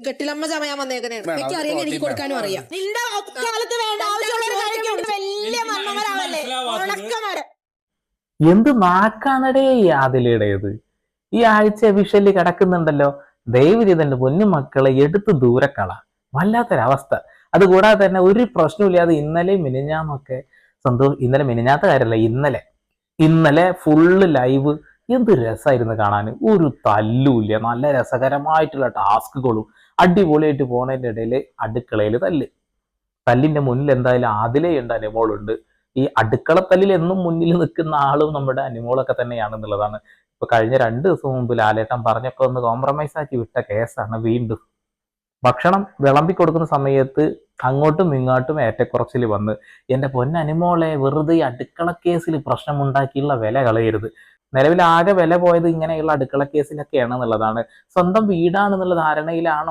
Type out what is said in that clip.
കെട്ടിലമ്മ ചമയാൻ വന്നേക്കണേണ്. എനിക്ക് അറിയാം, എനിക്ക് കൊടുക്കാനും അറിയാം. നിന്റെ കാലത്ത് വേണ്ട ആവശ്യമുള്ളവരെ എന്ത് നാക്കാണടേ അതിലിടയത്. ഈ ആഴ്ച വിഷല് കിടക്കുന്നുണ്ടല്ലോ. ദൈവരീതന്റെ പൊന്നുമക്കളെ എടുത്ത് ദൂരക്കള. വല്ലാത്തൊരവസ്ഥ. അതുകൂടാതെ തന്നെ ഒരു പ്രശ്നമില്ലാതെ ഇന്നലെ മിനിഞ്ഞാന്നൊക്കെ ഇന്നലെ മിനിഞ്ഞാത്ത കാര്യമല്ല, ഇന്നലെ ഫുള്ള് ലൈവ്. എന്ത് രസമായിരുന്നു കാണാൻ. ഒരു തല്ലുമില്ല, നല്ല രസകരമായിട്ടുള്ള ടാസ്കുകളും അടിപൊളിയായിട്ട് പോണതിൻ്റെ ഇടയിൽ അടുക്കളയിൽ തല്ലിന്റെ മുന്നിൽ എന്തായാലും ആദിലയുണ്ട്, അനിമോളുണ്ട്. ഈ അടുക്കളത്തല്ലിൽ എന്നും മുന്നിൽ നിൽക്കുന്ന ആളും നമ്മുടെ അനിമോളൊക്കെ തന്നെയാണെന്നുള്ളതാണ്. ഇപ്പൊ കഴിഞ്ഞ 2 ദിവസം മുമ്പ് ലാലേട്ടൻ പറഞ്ഞപ്പോ ഒന്ന് കോംപ്രമൈസ് ആക്കി വിട്ട കേസാണ് വീണ്ടും. ഭക്ഷണം വിളമ്പി കൊടുക്കുന്ന സമയത്ത് അങ്ങോട്ടും ഇങ്ങോട്ടും ഏറ്റക്കുറച്ചിൽ വന്ന്, എന്റെ പൊന്നനിമോളെ വെറുതെ അടുക്കള കേസിൽ പ്രശ്നമുണ്ടാക്കിയുള്ള വില കളയരുത്. നിലവിൽ ആകെ വില പോയത് ഇങ്ങനെയുള്ള അടുക്കള കേസിലൊക്കെയാണ് എന്നുള്ളതാണ്. സ്വന്തം വീടാണെന്നുള്ള ധാരണയിലാണോ